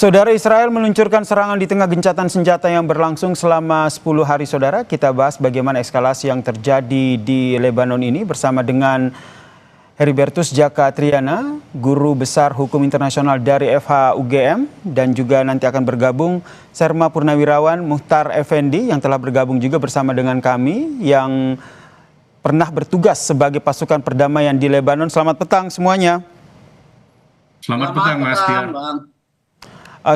Saudara, Israel meluncurkan serangan di tengah gencatan senjata yang berlangsung selama 10 hari. Saudara, kita bahas bagaimana eskalasi yang terjadi di Lebanon ini bersama dengan Heribertus Jaka Triana, Guru Besar Hukum Internasional dari FH UGM, dan juga nanti akan bergabung Serma Purnawirawan Muhtar Effendi yang telah bergabung juga bersama dengan kami yang pernah bertugas sebagai pasukan perdamaian di Lebanon. Selamat petang semuanya. Selamat petang, Mas Tiar.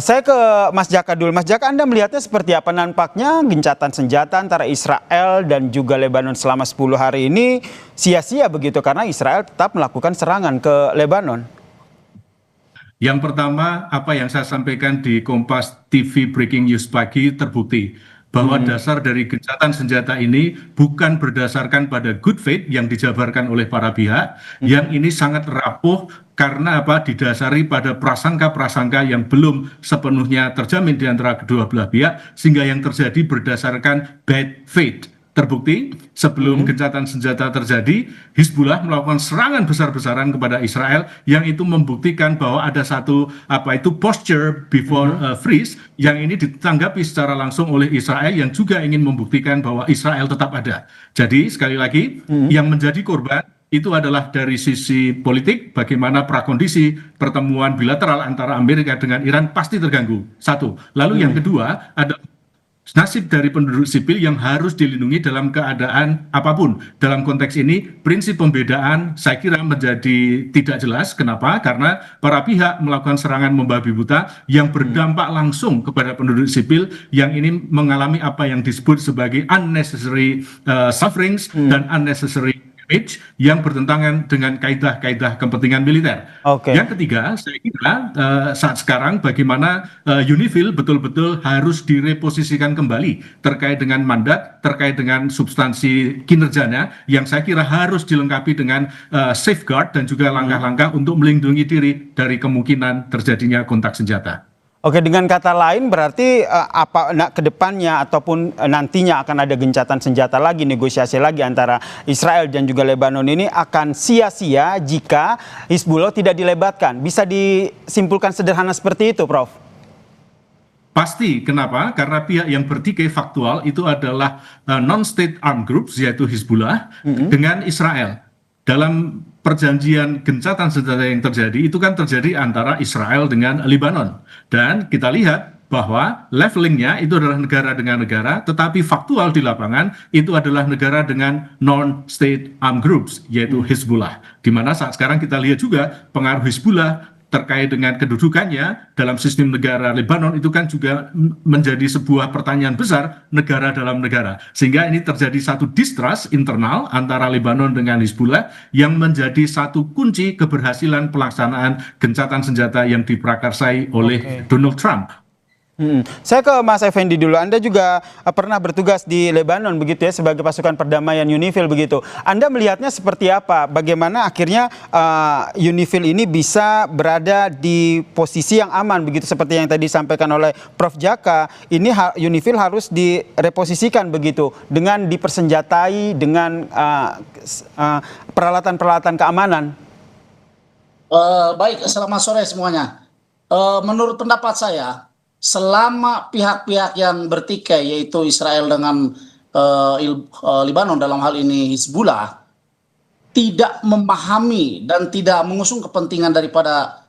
Saya ke Mas Jaka dulu. Mas Jaka, Anda melihatnya seperti apa nampaknya gencatan senjata antara Israel dan juga Lebanon selama 10 hari ini sia-sia begitu karena Israel tetap melakukan serangan ke Lebanon? Yang pertama, apa yang saya sampaikan di Kompas TV Breaking News pagi terbukti bahwa dasar dari gencatan senjata ini bukan berdasarkan pada good faith yang dijabarkan oleh para pihak, yang ini sangat rapuh karena didasari pada prasangka-prasangka yang belum sepenuhnya terjamin di antara kedua belah pihak, sehingga yang terjadi berdasarkan bad faith. Terbukti sebelum gencatan senjata terjadi, Hizbullah melakukan serangan besar-besaran kepada Israel yang itu membuktikan bahwa ada satu posture before freeze yang ini ditanggapi secara langsung oleh Israel yang juga ingin membuktikan bahwa Israel tetap ada. Jadi sekali lagi yang menjadi korban itu adalah dari sisi politik, bagaimana prakondisi pertemuan bilateral antara Amerika dengan Iran pasti terganggu. Satu. Lalu yang kedua adalah nasib dari penduduk sipil yang harus dilindungi dalam keadaan apapun. Dalam konteks ini, prinsip pembedaan saya kira menjadi tidak jelas. Kenapa? Karena para pihak melakukan serangan membabi buta yang berdampak langsung kepada penduduk sipil yang ini mengalami apa yang disebut sebagai unnecessary sufferings dan unnecessary damage yang bertentangan dengan kaidah-kaidah kepentingan militer. Yang ketiga, saya kira saat sekarang bagaimana UNIFIL betul-betul harus direposisikan kembali terkait dengan mandat, terkait dengan substansi kinerjanya yang saya kira harus dilengkapi dengan safeguard dan juga langkah-langkah untuk melindungi diri dari kemungkinan terjadinya kontak senjata. Oke, dengan kata lain berarti ke depannya ataupun nantinya akan ada gencatan senjata lagi, negosiasi lagi antara Israel dan juga Lebanon ini akan sia-sia jika Hizbullah tidak dilebatkan. Bisa disimpulkan sederhana seperti itu, Prof? Pasti. Kenapa? Karena pihak yang bertikai faktual itu adalah non-state armed groups, yaitu Hizbullah dengan Israel. Dalam perjanjian gencatan senjata yang terjadi itu kan terjadi antara Israel dengan Lebanon, dan kita lihat bahwa levelingnya itu adalah negara dengan negara, tetapi faktual di lapangan itu adalah negara dengan non-state armed groups yaitu Hizbullah, di mana saat sekarang kita lihat juga pengaruh Hizbullah terkait dengan kedudukannya dalam sistem negara Lebanon itu kan juga menjadi sebuah pertanyaan besar negara dalam negara. Sehingga ini terjadi satu distrust internal antara Lebanon dengan Hizbullah yang menjadi satu kunci keberhasilan pelaksanaan gencatan senjata yang diprakarsai oleh Donald Trump. Saya ke Mas Effendi dulu. Anda juga pernah bertugas di Lebanon begitu ya sebagai pasukan perdamaian UNIFIL begitu. Anda melihatnya seperti apa? Bagaimana akhirnya UNIFIL ini bisa berada di posisi yang aman begitu seperti yang tadi disampaikan oleh Prof Jaka. Ini UNIFIL harus direposisikan begitu dengan dipersenjatai dengan peralatan-peralatan keamanan. Baik, selamat sore semuanya. Menurut pendapat saya, selama pihak-pihak yang bertikai yaitu Israel dengan Lebanon dalam hal ini Hizbullah tidak memahami dan tidak mengusung kepentingan daripada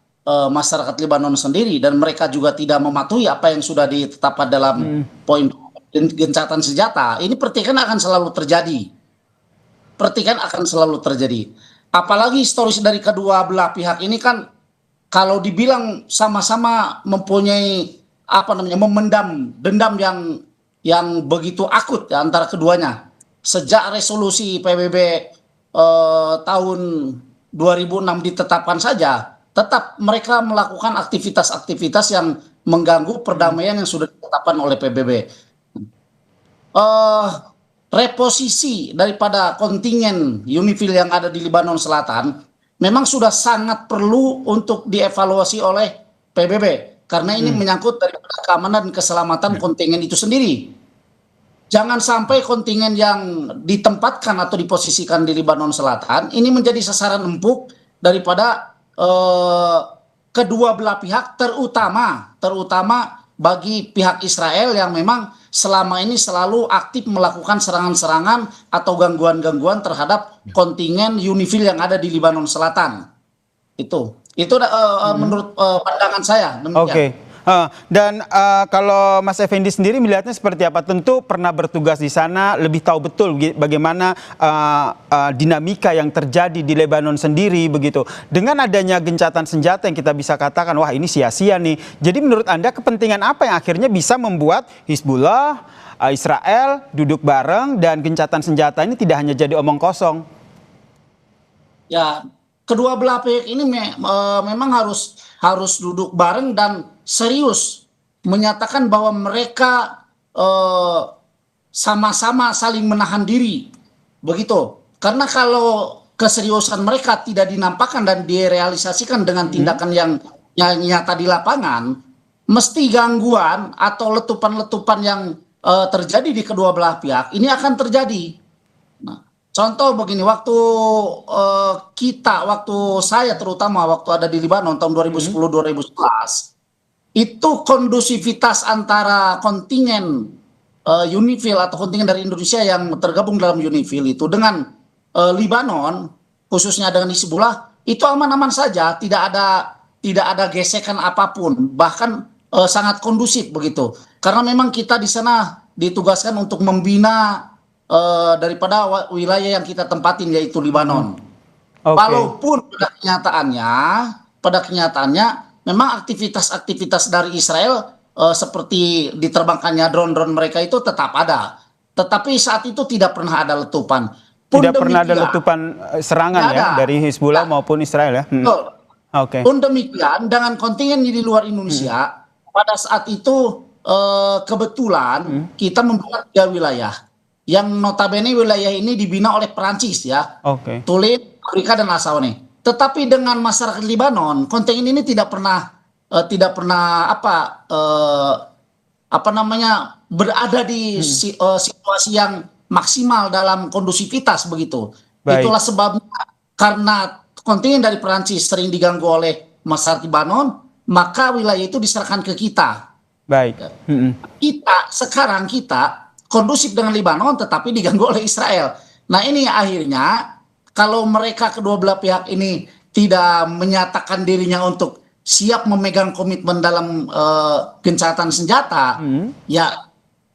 masyarakat Lebanon sendiri, dan mereka juga tidak mematuhi apa yang sudah ditetapkan dalam poin gencatan senjata, ini pertikaian akan selalu terjadi. Pertikaian akan selalu terjadi. Apalagi historis dari kedua belah pihak ini kan kalau dibilang sama-sama mempunyai memendam dendam yang begitu akut ya, antara keduanya sejak resolusi PBB tahun 2006 ditetapkan saja, tetap mereka melakukan aktivitas-aktivitas yang mengganggu perdamaian yang sudah ditetapkan oleh PBB. Reposisi daripada kontingen UNIFIL yang ada di Lebanon Selatan memang sudah sangat perlu untuk dievaluasi oleh PBB. Karena ini menyangkut dari keamanan dan keselamatan kontingen itu sendiri. Jangan sampai kontingen yang ditempatkan atau diposisikan di Lebanon Selatan ini menjadi sasaran empuk daripada kedua belah pihak, terutama bagi pihak Israel yang memang selama ini selalu aktif melakukan serangan-serangan atau gangguan-gangguan terhadap kontingen UNIFIL yang ada di Lebanon Selatan. Itu menurut pandangan saya. Oke. Dan kalau Mas Effendi sendiri melihatnya seperti apa? Tentu pernah bertugas di sana, lebih tahu betul bagaimana dinamika yang terjadi di Lebanon sendiri begitu. Dengan adanya gencatan senjata yang kita bisa katakan, wah ini sia-sia nih. Jadi menurut Anda kepentingan apa yang akhirnya bisa membuat Hizbullah, Israel duduk bareng dan gencatan senjata ini tidak hanya jadi omong kosong? Ya, kedua belah pihak ini memang harus duduk bareng dan serius menyatakan bahwa mereka sama-sama saling menahan diri, begitu. Karena kalau keseriusan mereka tidak dinampakkan dan direalisasikan dengan tindakan yang nyata di lapangan, mesti gangguan atau letupan-letupan yang terjadi di kedua belah pihak ini akan terjadi. Nah, contoh begini, waktu saya terutama waktu ada di Libanon tahun 2010-2011, itu kondusivitas antara kontingen UNIFIL atau kontingen dari Indonesia yang tergabung dalam UNIFIL itu dengan Libanon, khususnya dengan Hizbullah, itu aman-aman saja, tidak ada gesekan apapun, bahkan sangat kondusif begitu. Karena memang kita di sana ditugaskan untuk membina daripada wilayah yang kita tempatin, yaitu Libanon. Walaupun pada kenyataannya memang aktivitas-aktivitas dari Israel seperti diterbangkannya drone-drone mereka itu tetap ada. Tetapi saat itu tidak pernah ada letupan. Tidak pernah ada letupan serangan ya dari Hizbullah maupun Israel ya. Pun demikian dengan kontingen di luar Indonesia, pada saat itu kebetulan kita membuat 3 wilayah. Yang notabene wilayah ini dibina oleh Perancis ya. Tulin, Afrika dan Asawane. Tetapi dengan masyarakat Libanon, kontingen ini tidak pernah berada di situasi yang maksimal dalam kondusivitas begitu. Itulah sebabnya, karena kontingen dari Perancis sering diganggu oleh masyarakat Libanon, maka wilayah itu diserahkan ke kita. Sekarang kita kondusif dengan Libanon tetapi diganggu oleh Israel. Nah ini akhirnya kalau mereka kedua belah pihak ini tidak menyatakan dirinya untuk siap memegang komitmen dalam gencatan senjata, ya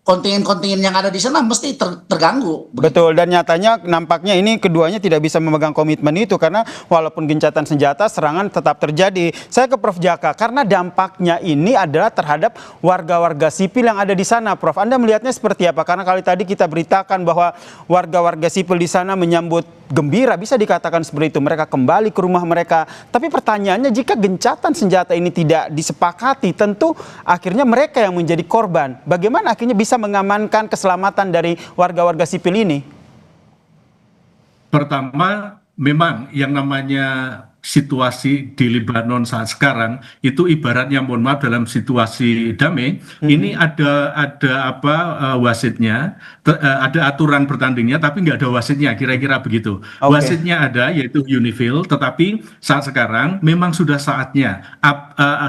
kontingen-kontingen yang ada di sana mesti terganggu. Betul, dan nyatanya nampaknya ini keduanya tidak bisa memegang komitmen itu karena walaupun gencatan senjata, serangan tetap terjadi. Saya ke Prof. Jaka, karena dampaknya ini adalah terhadap warga-warga sipil yang ada di sana. Prof, Anda melihatnya seperti apa? Karena kali tadi kita beritakan bahwa warga-warga sipil di sana menyambut gembira, bisa dikatakan seperti itu. Mereka kembali ke rumah mereka. Tapi pertanyaannya, jika gencatan senjata ini tidak disepakati, tentu akhirnya mereka yang menjadi korban. Bagaimana akhirnya bisa mengamankan keselamatan dari warga-warga sipil ini? Pertama, memang yang namanya situasi di Lebanon saat sekarang itu ibaratnya, mohon maaf, dalam situasi damai ini ada wasitnya, ada aturan bertandingnya tapi nggak ada wasitnya, kira-kira begitu. Wasitnya ada, yaitu UNIFIL, tetapi saat sekarang memang sudah saatnya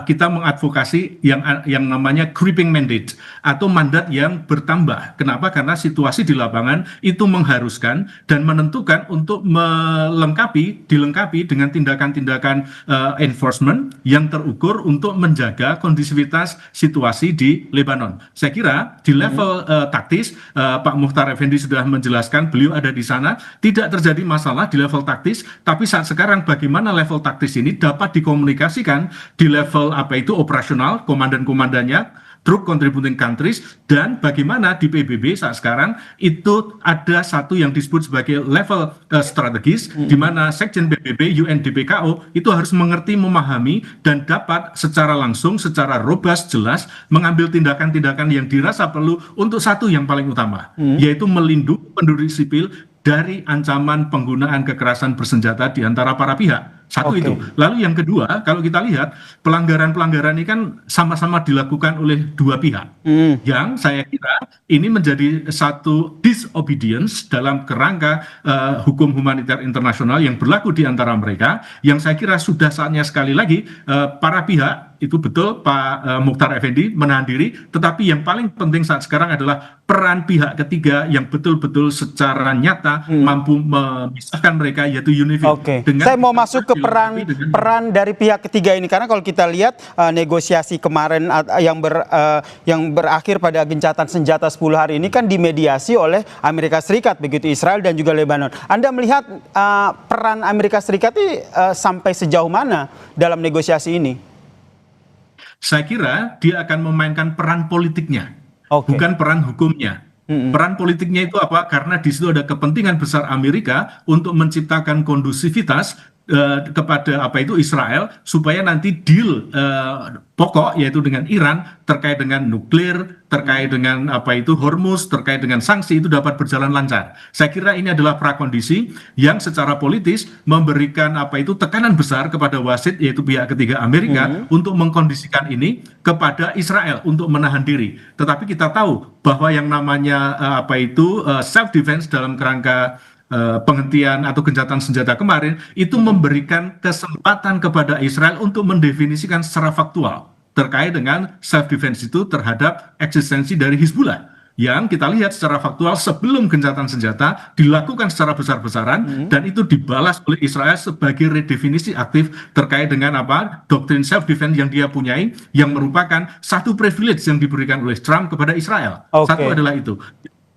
kita mengadvokasi yang namanya creeping mandate atau mandat yang bertambah. Kenapa? Karena situasi di lapangan itu mengharuskan dan menentukan untuk dilengkapi dengan tindakan enforcement yang terukur untuk menjaga kondisivitas situasi di Lebanon. Saya kira di level taktis, Pak Muhtar Effendi sudah menjelaskan, beliau ada di sana, tidak terjadi masalah di level taktis, tapi saat sekarang bagaimana level taktis ini dapat dikomunikasikan di level operasional, komandan-komandannya, troop contributing countries, dan bagaimana di PBB saat sekarang itu ada satu yang disebut sebagai level strategis, di mana Sekjen PBB, UNDPKO itu harus mengerti, memahami, dan dapat secara langsung, secara robust, jelas mengambil tindakan-tindakan yang dirasa perlu untuk satu yang paling utama, yaitu melindungi penduduk sipil dari ancaman penggunaan kekerasan bersenjata di antara para pihak. Satu Oke. itu. Lalu yang kedua, kalau kita lihat pelanggaran-pelanggaran ini kan sama-sama dilakukan oleh dua pihak. Yang saya kira ini menjadi satu disobedience dalam kerangka hukum humaniter internasional yang berlaku di antara mereka, yang saya kira sudah saatnya sekali lagi para pihak, itu betul Pak Mukhtar Effendi menahan diri, tetapi yang paling penting saat sekarang adalah peran pihak ketiga yang betul-betul secara nyata mampu memisahkan mereka, yaitu UNIFIL. Oke, saya mau masuk ke peran dari pihak ketiga ini, karena kalau kita lihat negosiasi kemarin yang berakhir pada gencatan senjata 10 hari ini kan dimediasi oleh Amerika Serikat, begitu Israel dan juga Lebanon. Anda melihat peran Amerika Serikat ini sampai sejauh mana dalam negosiasi ini? Saya kira dia akan memainkan peran politiknya, Oke. bukan peran hukumnya. Peran politiknya itu apa? Karena di situ ada kepentingan besar Amerika untuk menciptakan kondusivitas kepada Israel, supaya nanti deal pokok, yaitu dengan Iran, terkait dengan nuklir, terkait dengan Hormuz, terkait dengan sanksi, itu dapat berjalan lancar. Saya kira ini adalah prakondisi yang secara politis memberikan tekanan besar kepada wasit, yaitu pihak ketiga Amerika, untuk mengkondisikan ini kepada Israel untuk menahan diri. Tetapi kita tahu bahwa yang namanya self defense dalam kerangka penghentian atau gencatan senjata kemarin itu memberikan kesempatan kepada Israel untuk mendefinisikan secara faktual terkait dengan self defense itu terhadap eksistensi dari Hizbullah, yang kita lihat secara faktual sebelum gencatan senjata dilakukan secara besar-besaran, dan itu dibalas oleh Israel sebagai redefinisi aktif terkait dengan doktrin self defense yang dia punyai, yang merupakan satu privilege yang diberikan oleh Trump kepada Israel. Satu adalah itu.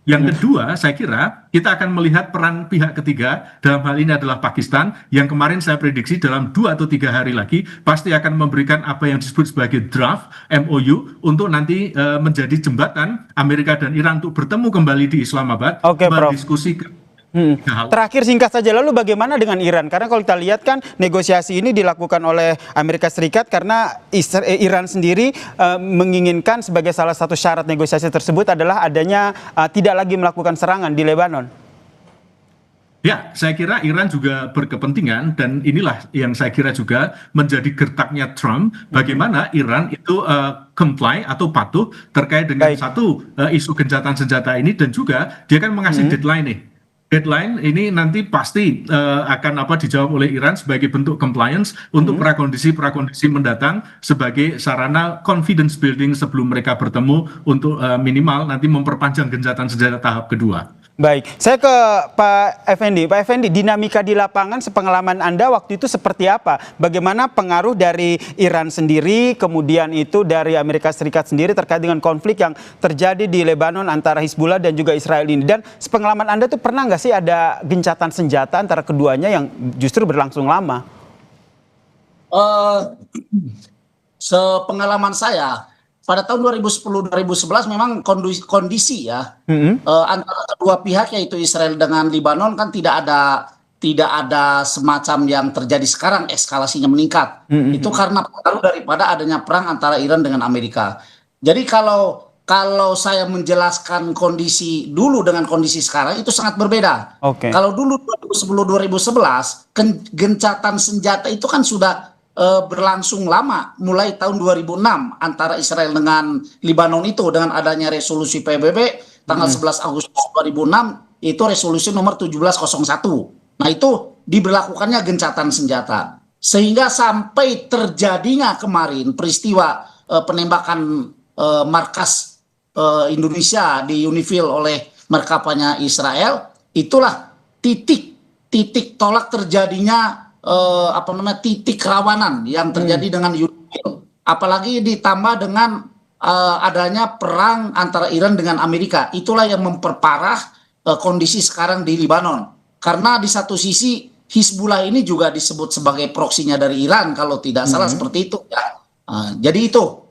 Yang kedua, saya kira kita akan melihat peran pihak ketiga, dalam hal ini adalah Pakistan, yang kemarin saya prediksi dalam 2 atau 3 hari lagi pasti akan memberikan apa yang disebut sebagai draft MOU untuk nanti menjadi jembatan Amerika dan Iran untuk bertemu kembali di Islamabad, mendiskusikan. Terakhir singkat saja, lalu bagaimana dengan Iran? Karena kalau kita lihat kan negosiasi ini dilakukan oleh Amerika Serikat karena Iran sendiri menginginkan sebagai salah satu syarat negosiasi tersebut adalah adanya tidak lagi melakukan serangan di Lebanon. Ya, saya kira Iran juga berkepentingan, dan inilah yang saya kira juga menjadi gertaknya Trump, bagaimana Iran itu comply atau patuh terkait dengan satu isu gencatan senjata ini, dan juga dia kan mengasih deadline nih. Deadline ini nanti pasti akan dijawab oleh Iran sebagai bentuk compliance untuk prakondisi mendatang, sebagai sarana confidence building sebelum mereka bertemu untuk minimal nanti memperpanjang gencatan senjata tahap kedua. Baik, saya ke Pak Effendi. Pak Effendi, dinamika di lapangan sepengalaman Anda waktu itu seperti apa? Bagaimana pengaruh dari Iran sendiri, kemudian itu dari Amerika Serikat sendiri terkait dengan konflik yang terjadi di Lebanon antara Hizbullah dan juga Israel ini? Dan sepengalaman Anda tuh pernah nggak sih ada gencatan senjata antara keduanya yang justru berlangsung lama? Sepengalaman saya, pada tahun 2010-2011 memang kondisi ya antara kedua pihak, yaitu Israel dengan Lebanon, kan tidak ada semacam yang terjadi sekarang, eskalasinya meningkat. Itu karena pengaruh daripada adanya perang antara Iran dengan Amerika. Jadi kalau saya menjelaskan kondisi dulu dengan kondisi sekarang, itu sangat berbeda. Kalau dulu 2010-2011 gencatan senjata itu kan sudah berlangsung lama, mulai tahun 2006 antara Israel dengan Lebanon, itu dengan adanya resolusi PBB tanggal 11 Agustus 2006, itu resolusi nomor 1701. Nah, itu diberlakukannya gencatan senjata, sehingga sampai terjadinya kemarin peristiwa penembakan markas Indonesia di UNIFIL oleh markapanya Israel. Itulah titik tolak terjadinya titik rawanan yang terjadi dengan UNIFIL, apalagi ditambah dengan adanya perang antara Iran dengan Amerika. Itulah yang memperparah kondisi sekarang di Lebanon, karena di satu sisi Hizbullah ini juga disebut sebagai proksinya dari Iran, kalau tidak salah seperti itu ya. Jadi itu.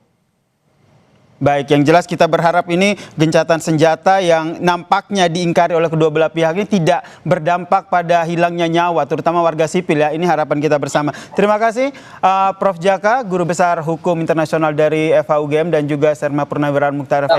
Baik, yang jelas kita berharap ini gencatan senjata yang nampaknya diingkari oleh kedua belah pihak ini tidak berdampak pada hilangnya nyawa, terutama warga sipil ya. Ini harapan kita bersama. Terima kasih Prof. Jaka, Guru Besar Hukum Internasional dari FHUGM, dan juga Serma Purnawirawan Mukhtar Effendi.